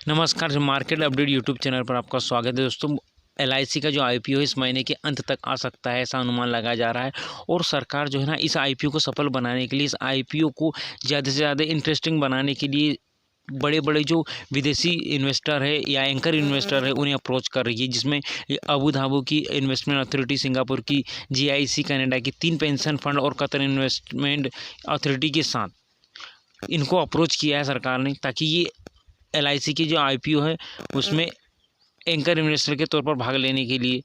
नमस्कार, market update YouTube channel पर आपका स्वागत है दोस्तों। एलआईसी का जो आईपीओ इस महीने के अंत तक आ सकता है, ऐसा अनुमान लगाया जा रहा है। और सरकार जो है ना, इस आईपीओ को सफल बनाने के लिए, इस आईपीओ को ज़्यादा से ज़्यादा इंटरेस्टिंग बनाने के लिए बड़े बड़े जो विदेशी इन्वेस्टर है या एंकर इन्वेस्टर है उन्हें अप्रोच कर रही है, जिसमें अबू धाबी की इन्वेस्टमेंट अथॉरिटी, सिंगापुर की जीआईसी, कनाडा की 3 पेंशन फंड और कतर इन्वेस्टमेंट अथॉरिटी के साथ इनको अप्रोच किया है सरकार ने, ताकि ये एलआईसी की जो आईपीओ है उसमें एंकर इन्वेस्टर के तौर पर भाग लेने के लिए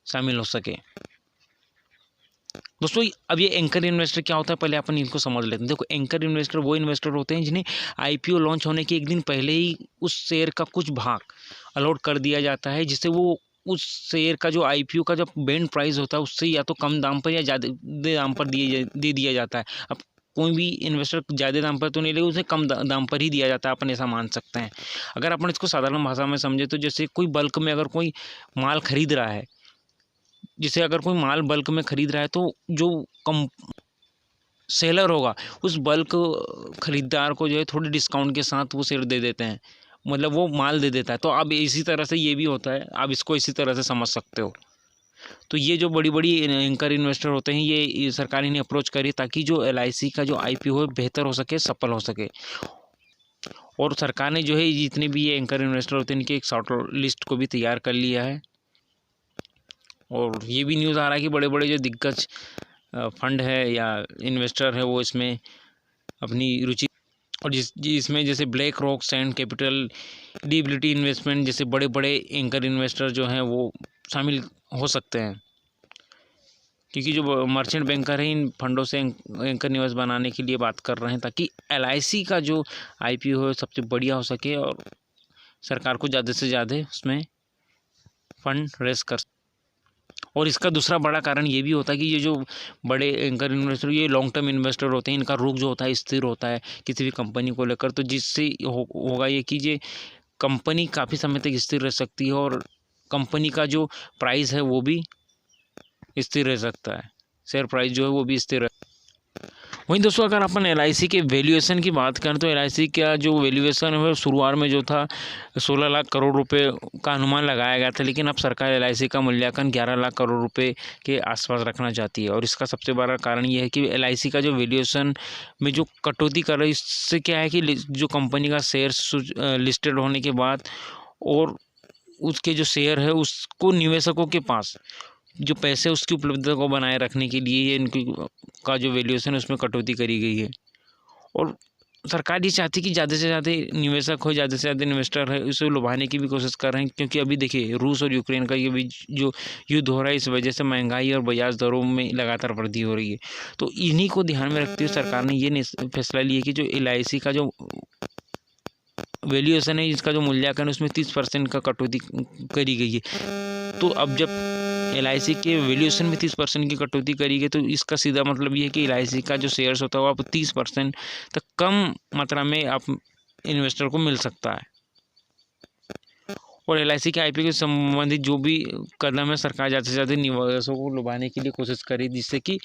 शामिल हो सके। दोस्तों, अब ये एंकर इन्वेस्टर क्या होता है, पहले अपन इनको समझ लेते हैं। देखो, एंकर इन्वेस्टर वो इन्वेस्टर होते हैं जिन्हें आईपीओ लॉन्च होने के एक दिन पहले ही उस शेयर का कुछ भाग अलॉट कर दिया जाता है, जिससे वो उस शेयर का जो आईपीओ का जो बेंड प्राइस होता है उससे या तो कम दाम पर या ज़्यादा दाम पर दे दिया जाता है। अब कोई भी इन्वेस्टर ज़्यादा दाम पर तो नहीं लेगा, उसे कम दाम पर ही दिया जाता है, अपन ऐसा मान सकते हैं। अगर अपन इसको साधारण भाषा में समझे तो जैसे कोई बल्क में अगर कोई माल खरीद रहा है, जैसे अगर कोई माल बल्क में खरीद रहा है तो जो कम सेलर होगा उस बल्क खरीदार को जो है थोड़ी डिस्काउंट के साथ वो शेयर दे देते हैं, मतलब वो माल दे देता है। तो अब इसी तरह से ये भी होता है, आप इसको इसी तरह से समझ सकते हो। तो ये जो बड़ी बड़ी एंकर इन्वेस्टर होते हैं, ये सरकार इन्हें अप्रोच करी ताकि जो एलआईसी का जो आईपीओ है बेहतर हो सके, सफल हो सके। और सरकार ने जो है जितने भी ये एंकर इन्वेस्टर होते हैं इनकी एक शॉर्ट लिस्ट को भी तैयार कर लिया है। और ये भी न्यूज़ आ रहा है कि बड़े बड़े जो दिग्गज फंड है या इन्वेस्टर है वो इसमें अपनी रुचि, और जिसमें जैसे ब्लैक रॉक, सैंड कैपिटल, डीबिलिटी इन्वेस्टमेंट जैसे बड़े बड़े एंकर इन्वेस्टर जो हैं वो शामिल हो सकते हैं। क्योंकि जो मर्चेंट बैंकर हैं इन फंडों से एंकर निवेश बनाने के लिए बात कर रहे हैं, ताकि एलआईसी का जो आईपीओ है सबसे बढ़िया हो सके और सरकार को ज़्यादा से ज़्यादा उसमें फंड रेस कर। और इसका दूसरा बड़ा कारण ये भी होता है कि ये जो बड़े एंकर इन्वेस्टर, ये लॉन्ग टर्म इन्वेस्टर होते हैं, इनका रुख जो होता है स्थिर होता है किसी भी कंपनी को लेकर। तो जिससे होगा ये कि ये कंपनी काफ़ी समय तक स्थिर रह सकती है और कंपनी का जो प्राइस है वो भी स्थिर रह सकता है, शेयर प्राइस जो है वो भी स्थिर है। वहीं दोस्तों, अगर अपन एलआईसी के वैल्यूएशन की बात करें तो एलआईसी का जो वैल्यूएशन है शुरुआत में जो था 16 लाख करोड़ रुपए का अनुमान लगाया गया था, लेकिन अब सरकार एलआईसी का मूल्यांकन 11 लाख करोड़ रुपए के आसपास रखना चाहती है। और इसका सबसे बड़ा कारण ये है कि एलआईसी का जो वैल्यूएशन में जो कटौती कर रही है, इससे क्या है कि जो कंपनी का शेयर लिस्टेड होने के बाद और उसके जो शेयर है उसको निवेशकों के पास जो पैसे उसकी उपलब्धता को बनाए रखने के लिए ये इनकी का जो वैल्यूएशन है उसमें कटौती करी गई है। और सरकार ये चाहती है कि ज़्यादा से ज़्यादा निवेशक हो, ज़्यादा से ज़्यादा इन्वेस्टर है, उसे लुभाने की भी कोशिश कर रहे हैं। क्योंकि अभी देखिए, रूस और यूक्रेन का ये भी जो युद्ध हो रहा है, इस वजह से महंगाई और ब्याज दरों में लगातार वृद्धि हो रही है। तो इन्हीं को ध्यान में रखते हुए सरकार ने ये फैसला लिया कि जो एलआईसी का जो वैल्यूएशन है, इसका जो मूल्यांकन उसमें 30% का कटौती करी गई है। तो अब जब एलआईसी के वैल्यूएशन में 30% की कटौती करी गई तो इसका सीधा मतलब ये है कि एलआईसी का जो शेयर्स होता है वो आप 30% तक कम मात्रा में आप इन्वेस्टर को मिल सकता है। और एलआईसी के आईपीओ के संबंधित जो भी कदम है, सरकार ज़्यादा से ज़्यादा निवेशकों को लुभाने के लिए कोशिश करे, जिससे कि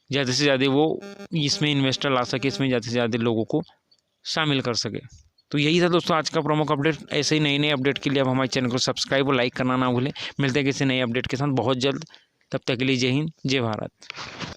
ज़्यादा से ज़्यादा वो इसमें इन्वेस्टर ला सके, इसमें ज़्यादा से ज़्यादा लोगों को शामिल कर सके। तो यही था दोस्तों आज का प्रमुख अपडेट। ऐसे ही नए अपडेट के लिए आप हमारे चैनल को सब्सक्राइब और लाइक करना ना भूलें। मिलते हैं किसी नए अपडेट के साथ बहुत जल्द। तब तक के लिए जय हिंद, जय भारत।